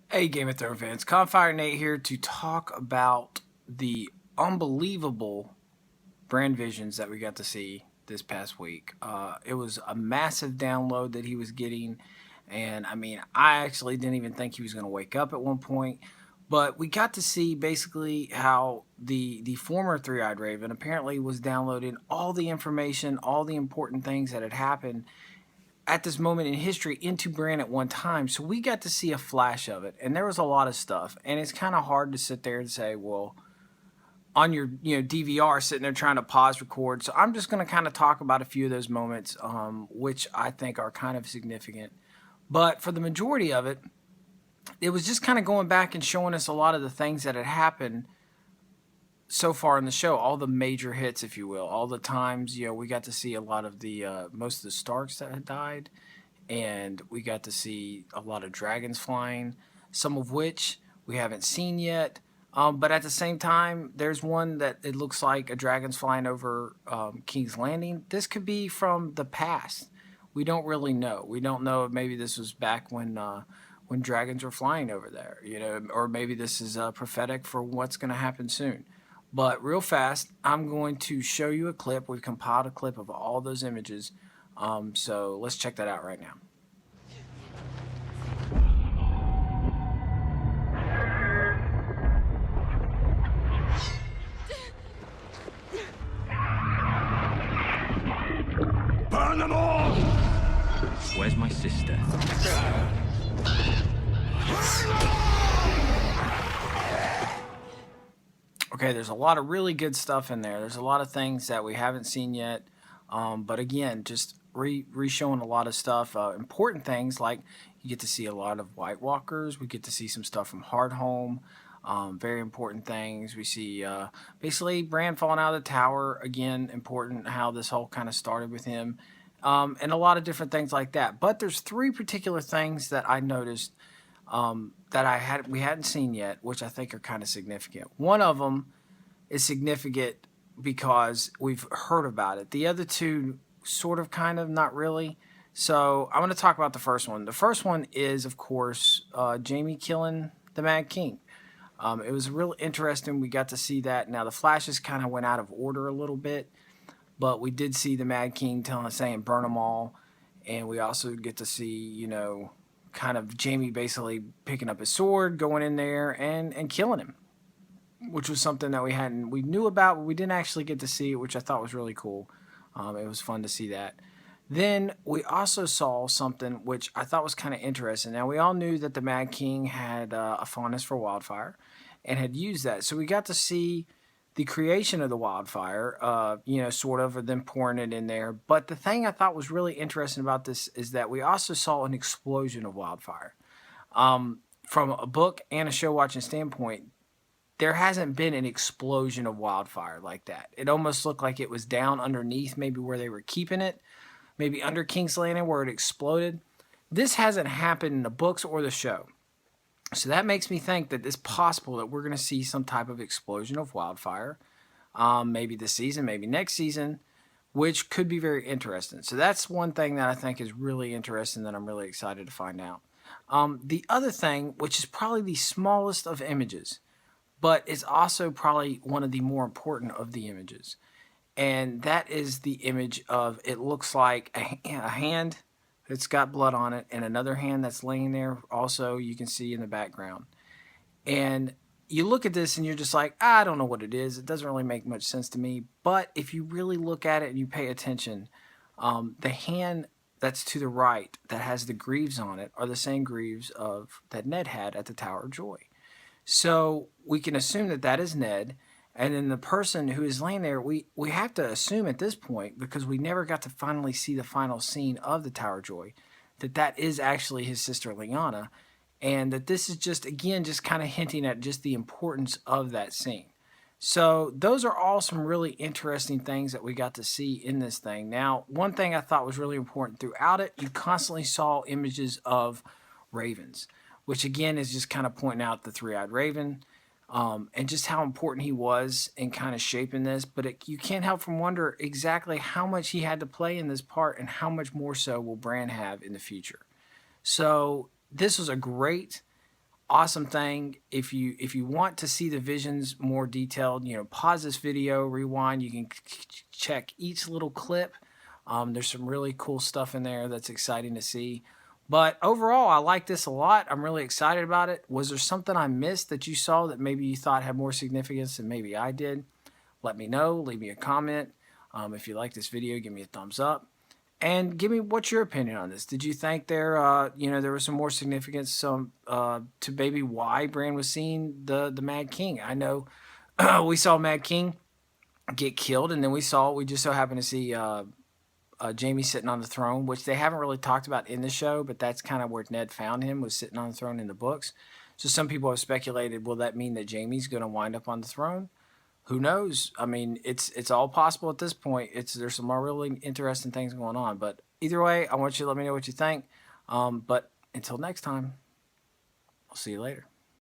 Hey, Game of Thrones fans, Calmfirenate here to talk about the unbelievable brand visions that we got to see this past week. It was a massive download that he was getting, and I mean, I actually didn't even think he was going to wake up at one point. But we got to see basically how the former Three-Eyed Raven apparently was downloading all the information, all the important things that had happened at this moment in history into Bran at one time. So we got to see a flash of it, and there was a lot of stuff. And it's kind of hard to sit there and say, well, on your DVR sitting there trying to pause record. So I'm just going to kind of talk about a few of those moments, which I think are kind of significant. But for the majority of it, it was just kind of going back and showing us a lot of the things that had happened so far in the show, all the major hits, if you will, all the times we got to see a lot of the most of the Starks that had died, and we got to see a lot of dragons flying, some of which we haven't seen yet. But at the same time, there's one that it looks like a dragon's flying over King's Landing. This could be from the past. We don't really know. We don't know if maybe this was back when dragons were flying over there, or maybe this is prophetic for what's going to happen soon. But real fast, I'm going to show you a clip. We've compiled a clip of all those images. So let's check that out right now. Burn them all! Where's my sister? Okay, there's a lot of really good stuff in there. There's a lot of things that we haven't seen yet. But again, just re-showing a lot of stuff. Important things like you get to see a lot of White Walkers. We get to see some stuff from Hardhome. Very important things. We see basically Bran falling out of the tower. Again, important how this whole kind of started with him. And a lot of different things like that. But there's three particular things that I noticed that we hadn't seen yet, which I think are kind of significant. One of them is significant because we've heard about it. The other two, sort of, kind of, not really. So I'm going to talk about the first one. The first one is, of course, Jaime killing the Mad King. It was real interesting. We got to see that. Now the flashes kind of went out of order a little bit, but we did see the Mad King saying burn them all, and we also get to see kind of Jaime basically picking up his sword, going in there and killing him, which was something that we knew about, but we didn't actually get to see it, which I thought was really cool. It was fun to see that. Then we also saw something which I thought was kind of interesting. Now, we all knew that the Mad King had a fondness for wildfire and had used that. So we got to see the creation of the wildfire, sort of, or them pouring it in there. But the thing I thought was really interesting about this is that we also saw an explosion of wildfire. From a book and a show watching standpoint, there hasn't been an explosion of wildfire like that. It almost looked like it was down underneath, maybe where they were keeping it, maybe under King's Landing where it exploded. This hasn't happened in the books or the show. So that makes me think that it's possible that we're going to see some type of explosion of wildfire, maybe this season, maybe next season, which could be very interesting. So that's one thing that I think is really interesting that I'm really excited to find out. The other thing, which is probably the smallest of images, but it's also probably one of the more important of the images, and that is the image of, it looks like a hand that's got blood on it, and another hand that's laying there also, you can see in the background. And you look at this and you're just like, I don't know what it is. It doesn't really make much sense to me. But if you really look at it and you pay attention, the hand that's to the right that has the greaves on it are the same greaves that Ned had at the Tower of Joy. So we can assume that that is Ned. And then the person who is laying there, we have to assume at this point, because we never got to finally see the final scene of the Tower of Joy, that that is actually his sister Lyanna, and that this is just, again, just kind of hinting at just the importance of that scene. So those are all some really interesting things that we got to see in this thing. Now, one thing I thought was really important throughout it, you constantly saw images of ravens, which again is just kind of pointing out the three-eyed raven, and just how important he was in kind of shaping this. But you can't help from wonder exactly how much he had to play in this part and how much more so will Bran have in the future. So this was a great awesome thing. If you want to see the visions more detailed, pause this video, rewind. You can check each little clip. There's some really cool stuff in there that's exciting to see. But overall, I like this a lot. I'm really excited about it. Was there something I missed that you saw that maybe you thought had more significance than maybe I did? Let me know. Leave me a comment. If you like this video, give me a thumbs up. And give me what's your opinion on this. Did you think there was some more significance to maybe why Bran was seeing the Mad King? I know we saw Mad King get killed, and then we just so happened to see Jaime sitting on the throne, which they haven't really talked about in the show, but that's kind of where Ned found him, was sitting on the throne in the books. So some people have speculated, will that mean that Jaime's going to wind up on the throne? Who knows? I mean, it's all possible at this point. There's some more really interesting things going on. But either way, I want you to let me know what you think. But until next time, I'll see you later.